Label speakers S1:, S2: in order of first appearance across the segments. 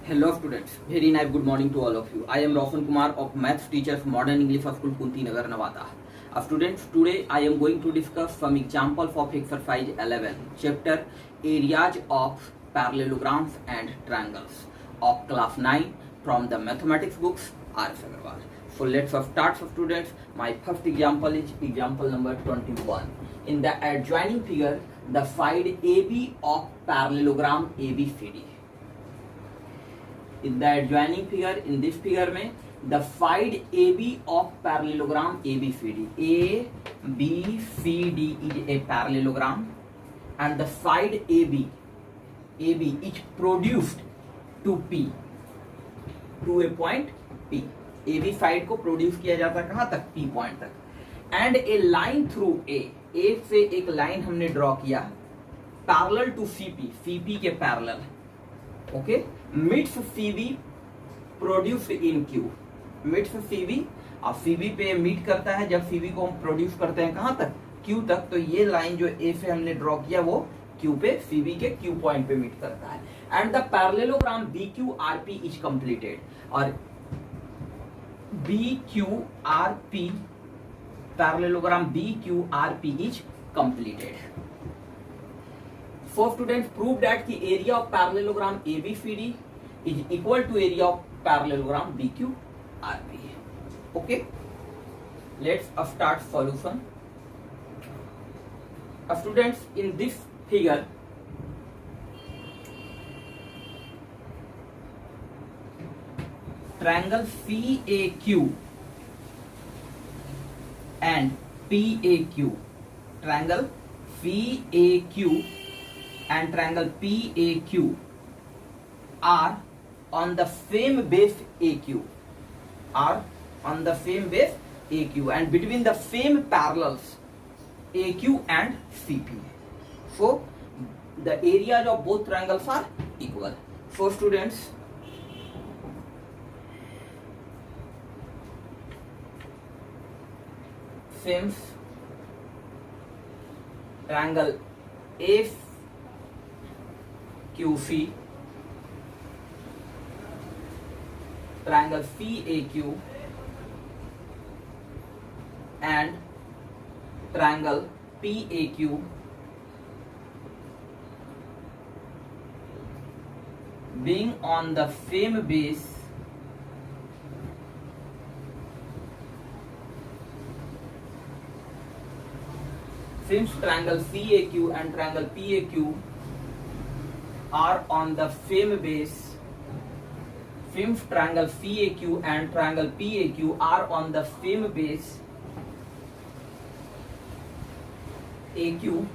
S1: Hello students, very nice good morning to all of you. I am Roshan Kumar of Maths teacher of Modern English School Kunti Nagar, Nevada. Students, today I am going to discuss some examples of exercise 11, chapter areas of parallelograms and triangles of class 9 from the mathematics books R.S. Agarwal. So let's start students. My first example is example number 21. In the adjoining figure, the side AB of parallelogram ABCD. In the adjoining figure, in this figure में the side AB of parallelogram ABCD, ABCD is a parallelogram and the side AB is produced to P, to a point P. AB side को produce किया जाता है कहाँ तक? P point तक. And A line through A से एक line हमने ड्रॉ किया पैरेलल टू CP के parallel. Okay, meets CV produced in Q. Meets CV और CV पे मीट करता है जब CV को हम प्रोड्यूस करते हैं कहां तक? Q तक. तो ये लाइन जो A से हमने ड्रॉ किया वो Q पे CV के Q पॉइंट पे मीट करता है. And the parallelogram BQRP is completed. और BQRP parallelogram BQRP is completed. So students, prove that the area of parallelogram ABCD is equal to area of parallelogram BQRP. Okay, let's start solution. Students, in this figure triangle CAQ and PAQ, triangle CAQ and triangle PAQ are on the same base AQ, and between the same parallels AQ and CP. So the areas of both triangles are equal. So students, since triangle FQC, triangle CAQ and triangle PAQ being on the same base, since triangle CAQ and triangle PAQ are on the same base, since triangle CAQ and triangle PAQ are on the same base AQ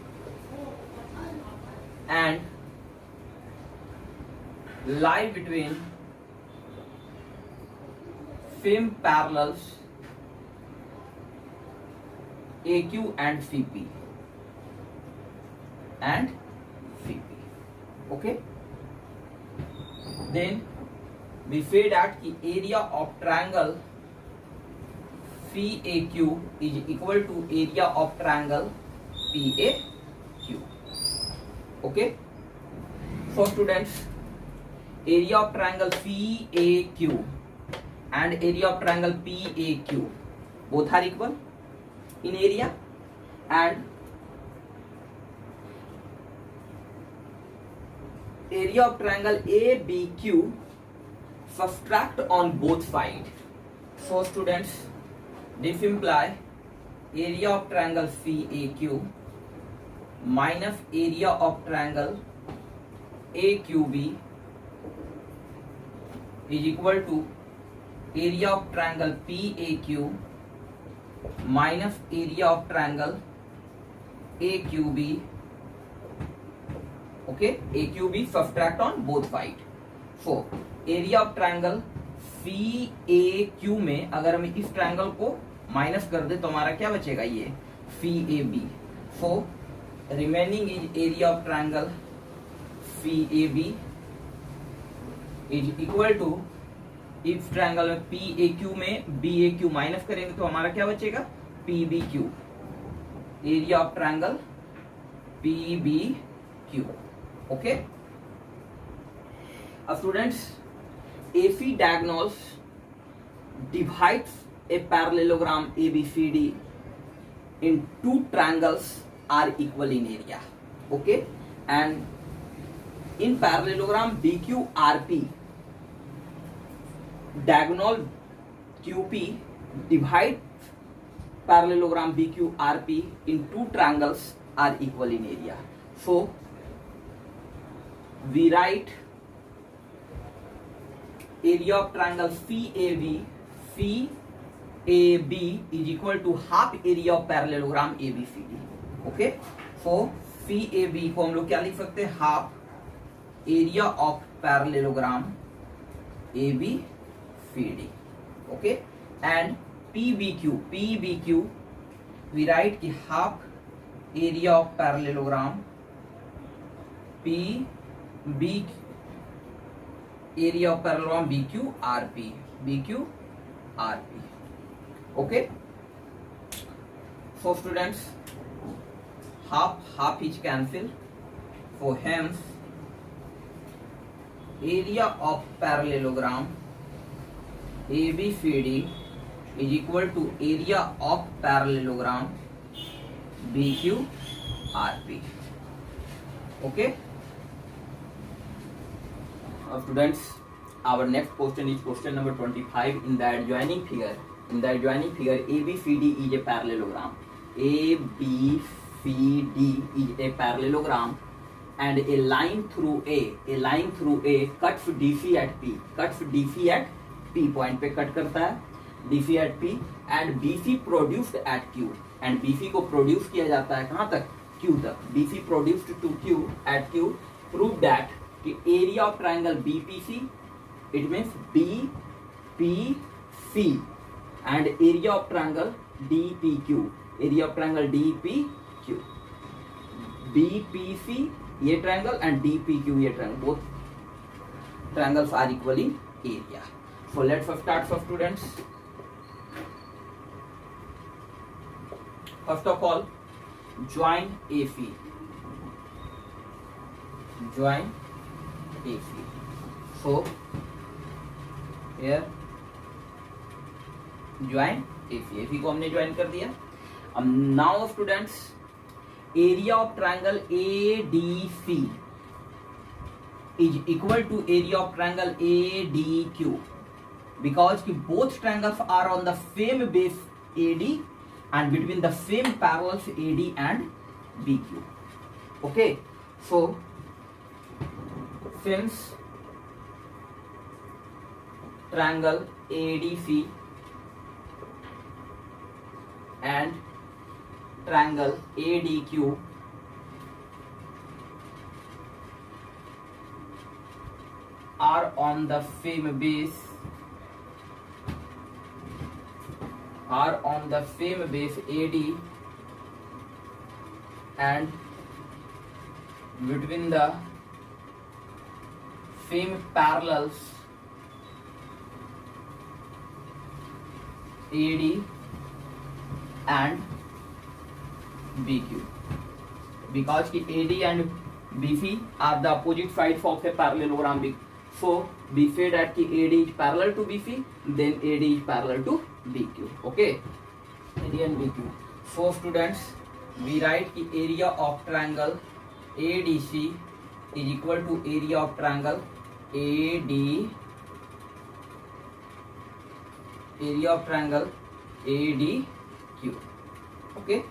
S1: and lie between same parallels AQ and CP. Okay, then we say that the area of triangle CAQ is equal to area of triangle PAQ. Okay, so students, area of triangle CAQ and area of triangle PAQ both are equal in area, and area of triangle ABQ subtract on both sides. So students, this imply area of triangle CAQ minus area of triangle AQB is equal to area of triangle PAQ minus area of triangle AQB. Okay, AQB subtract on both sides. So area of triangle CAQ में अगर हम इस triangle को minus कर दे तो हमारा क्या बचेगा? ये CAB. So remaining is area of triangle CAB is equal to, इस ट्रायंगल में PAQ में BAQ माइनस करेंगे तो हमारा क्या बचेगा? PBQ. Area of triangle PBQ. Okay, students AC diagonals divides a parallelogram ABCD in two triangles are equal in area. Okay, and in parallelogram BQRP, diagonal QP divide parallelogram BQRP in two triangles are equal in area. So we write area of triangle CAB is equal to half area of parallelogram ABCD. Okay, so CAB को हम लोग क्या लिख सकते हैं, half area of parallelogram ABCD. Okay, and PBQ we write कि half area of parallelogram PB area of parallelogram BQRP. Okay, so students, half is cancel, so hence area of parallelogram ABCD is equal to area of parallelogram BQRP. Okay, students, our next question is question number 25. In the adjoining figure ABCD is a parallelogram. ABCD is a parallelogram, and a line through A cuts DC at P. Point पे cut करता है DC at P, and BC produced at Q, and BC को produce किया जाता है कहाँ तक, Q तक. BC produced to Q at Q. Prove that कि area of triangle BPC, it means BPC, and area of triangle DPQ, BPC ये triangle and DPQ ये triangle, both triangles are equal in area. So let's start, for students. First of all, join AC. So here join AC को हमने join कर दिया. Now students, area of triangle ADC is equal to area of triangle ADQ, because both triangles are on the same base AD and between the same parallels AD and BQ. Okay, so since triangle ADC and triangle ADQ are on the same base AD and between the same parallels AD and BQ, because AD and BC are the opposite sides of a parallelogram BQ. So we say that AD is parallel to BC, then AD is parallel to BQ. Okay, AD and BQ. So students, we write the area of triangle ADC is equal to area of triangle ADQ. Okay,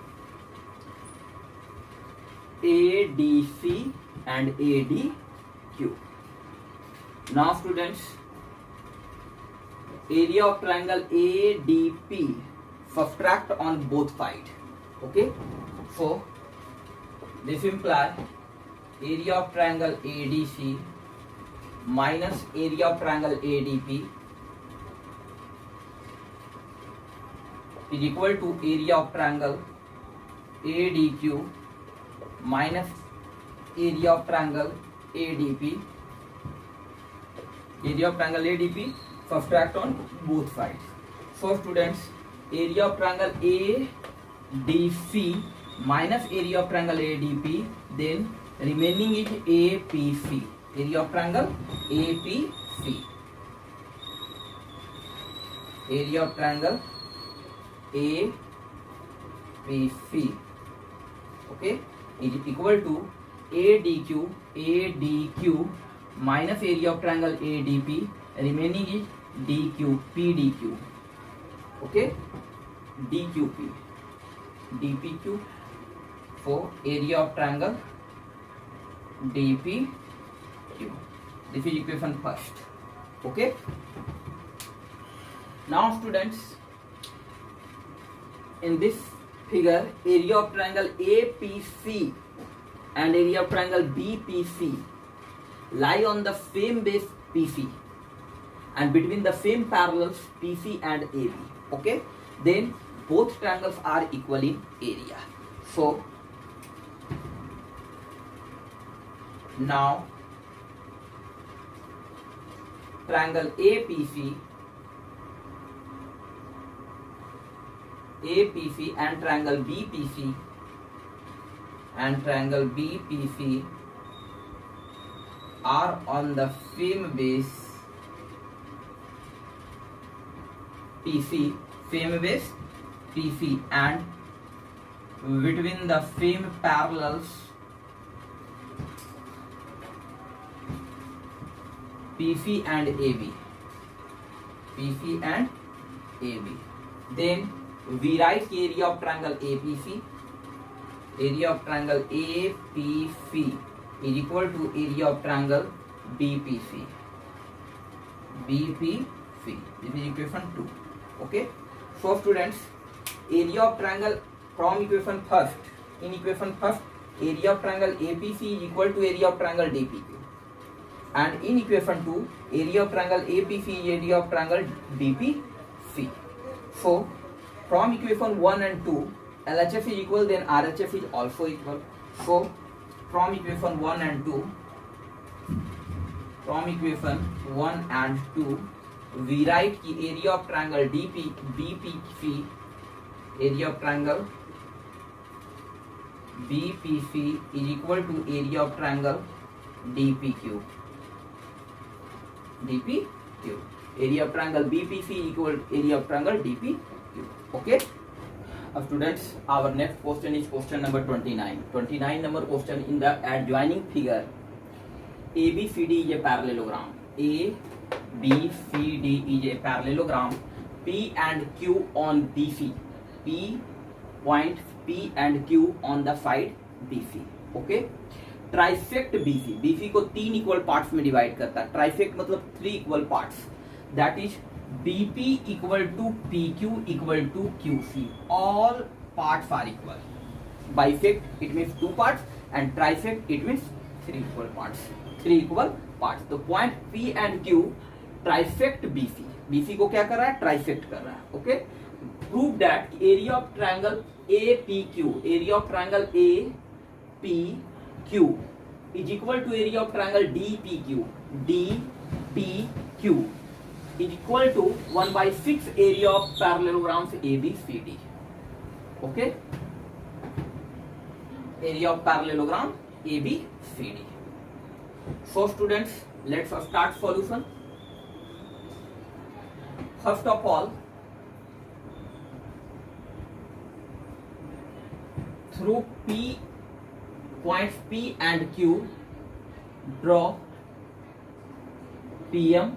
S1: ADC and ADQ. Now students, area of triangle ADP subtract on both sides. Okay, so this implies area of triangle ADC minus area of triangle ADP is equal to area of triangle ADQ minus area of triangle ADP. Area of triangle ADP subtract on both sides. So students, area of triangle ADC minus area of triangle ADP, then remaining is APC. Area of triangle APC. area of triangle APC, okay, is equal to ADQ minus area of triangle ADP, remaining is DQP, okay, DPQ for area of triangle DPQ. This is equation first, okay. Now students, in this figure, area of triangle APC and area of triangle BPC lie on the same base PC and between the same parallels PC and AB, okay. Then both triangles are equal in area. So now triangle APC and triangle BPC are on the same base PC, and between the same parallels PC and AB. Then we write area of triangle APC is equal to area of triangle BPC. This is equation 2, okay. So students, area of triangle from equation first, area of triangle APC is equal to area of triangle DPQ, and in equation 2, area of triangle APC is area of triangle DPC. So from equation 1 and 2, LHF is equal, then RHF is also equal. So from equation 1 and 2, we write the area of triangle BPC is equal to area of triangle DPQ. Area of triangle BPC equal area of triangle DPQ. Okay. Students, our next question is question number 29. 29 number question. In the adjoining figure, ABCD is a parallelogram. ABCD is a parallelogram. P and Q on BC. Point P and Q on the side BC. Okay. Trisect BC को 3 equal parts में divide करता है. ट्राइफेक्ट मतलब 3 equal parts. That is BP equal to PQ equal to QC. All parts are equal. Bifect it means 2 parts, and trifect it means 3 equal parts. The point P and Q trifect BC. BC को क्या कर रहा है? ट्राइफेक्ट कर रहा है. Okay. Prove that area of triangle APQ, area of triangle APQ is equal to area of triangle DPQ is equal to 1/6 area of parallelograms ABCD. Okay, area of parallelogram ABCD. So students, let's start solution. First of all, through points P and Q, draw PM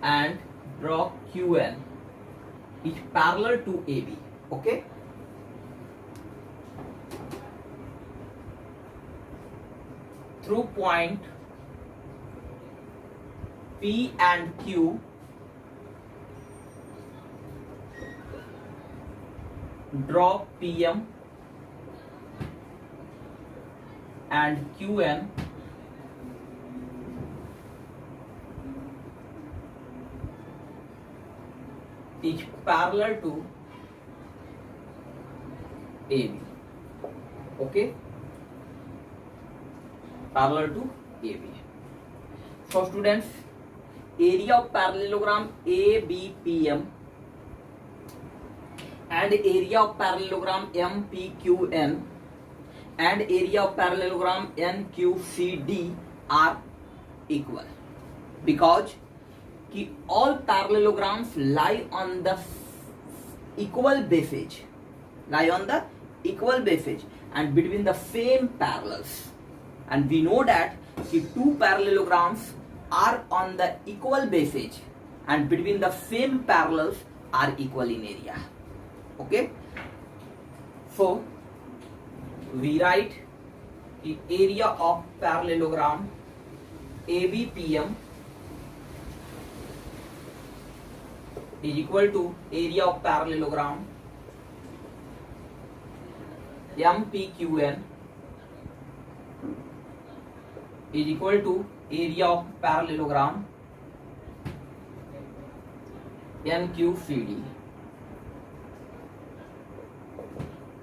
S1: and draw QN is parallel to AB. Okay. Through point P and Q, draw PM and QN is parallel to AB. Okay, parallel to AB. So students, area of parallelogram ABPM and area of parallelogram MPQN and area of parallelogram NQCD are equal because कि all parallelograms lie on the equal base edge, lie on the equal base edge and between the same parallels. And we know that कि two parallelograms are on the equal base edge and between the same parallels are equal in area. Okay, so we write the area of parallelogram ABPM is equal to area of parallelogram MPQN is equal to area of parallelogram NQCD.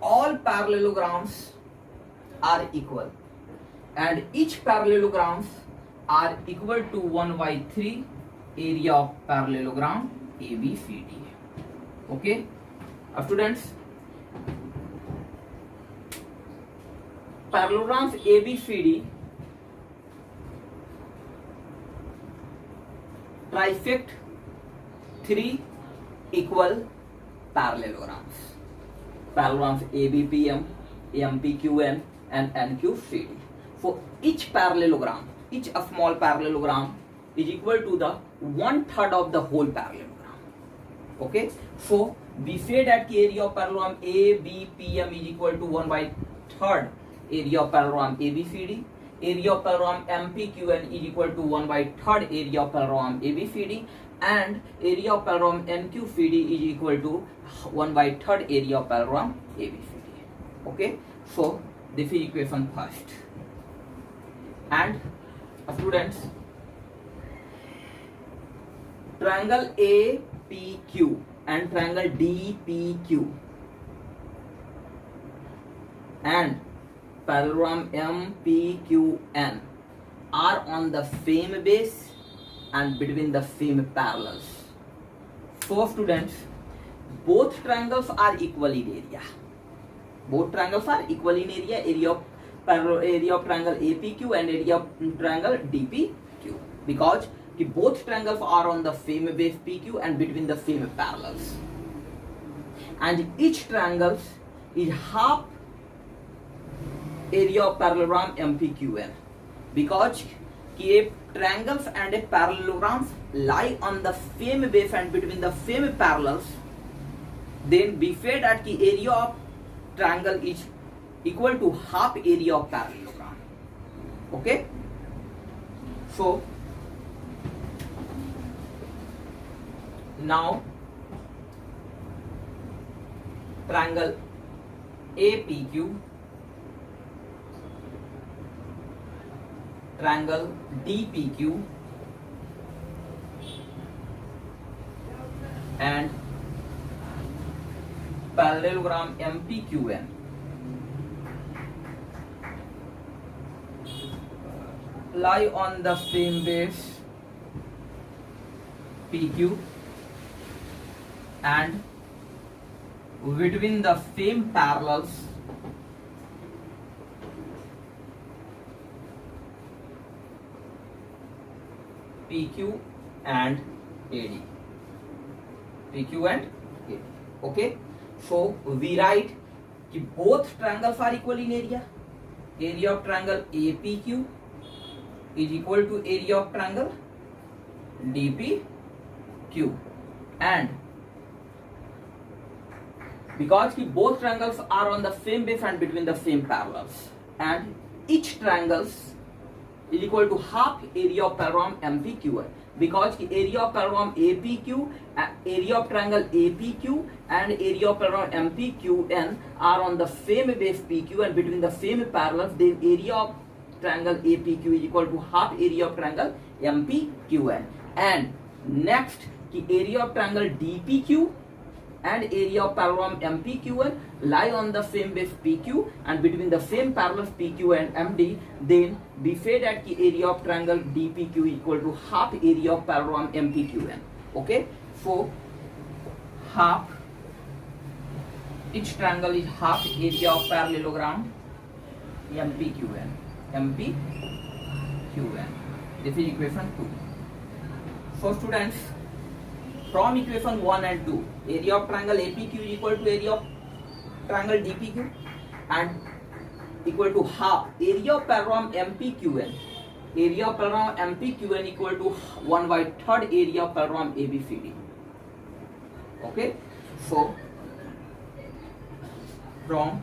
S1: All parallelograms are equal and each parallelograms are equal to 1/3 area of parallelogram ABCD. Okay, students, parallelograms ABCD trisect 3 equal parallelograms. Parallelograms ABPM, MPQN and NQCD. For each parallelogram, each a small parallelogram is equal to the 1/3 of the whole parallelogram. Okay, so we say that the area of parallelogram ABPM is equal to 1/3 area of parallelogram ABCD. Area of parallelogram MPQN is equal to 1/3 area of parallelogram ABCD, and area of parallelogram NQCD is equal to 1/3 area of parallelogram ABCD. Okay, so this is equation first. And students, triangle APQ and triangle DPQ and parallelogram MPQN are on the same base and between the same parallels. So students, both triangles are equal in area. Both triangles are equal in area. Area of triangle APQ and area of triangle DPQ, because both triangles are on the same base PQ and between the same parallels. And each triangle is half area of parallelogram MPQN, because a triangles and a parallelograms lie on the same base and between the same parallels, then we say that the area of triangle is equal to half area of parallelogram. Okay, so now triangle APQ, triangle DPQ and parallelogram MPQN lie on the same base PQ and between the same parallels PQ and AD. PQ and AD. Okay, so we write कि both triangles are equal in area. Area of triangle APQ is equal to area of triangle DPQ, and because both triangles are on the same base and between the same parallels, and each triangles is equal to half area of parallelogram MPQN, because area of parallelogram APQ, area of triangle APQ and area of parallelogram MPQN are on the same base PQ and between the same parallels, then area of triangle APQ is equal to half area of triangle MPQN. And next, the area of triangle DPQ and area of parallelogram MPQN lie on the same base PQ and between the same parallels PQ and MD, then we say that the area of triangle DPQ is equal to half area of parallelogram MPQN. Okay, so half, each triangle is half area of parallelogram MPQN. This is equation 2. So students, from equation 1 and 2, area of triangle APQ is equal to area of triangle DPQ and equal to half area of parallelogram MPQN. Area of parallelogram MPQN equal to 1/3 area of parallelogram ABCD. Okay, so from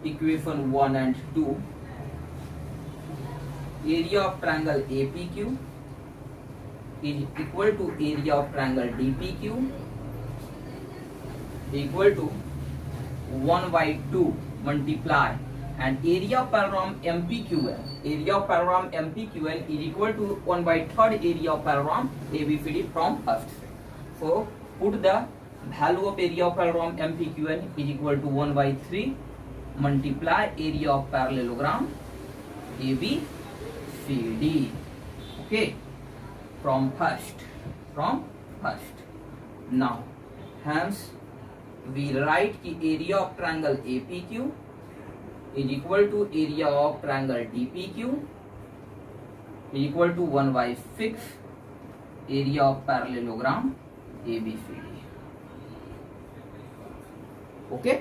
S1: equation 1 and 2, area of triangle APQ is equal to area of triangle DPQ equal to 1/2 multiply and area of parallelogram MPQN. Area of parallelogram MPQN is equal to 1/3 area of parallelogram ABCD from first. So put the value of area of parallelogram MPQN is equal to 1/3 multiply area of parallelogram ABCD. Okay, from first. Now hence we write the area of triangle APQ is equal to area of triangle DPQ is equal to 1/6 area of parallelogram ABCD. Okay.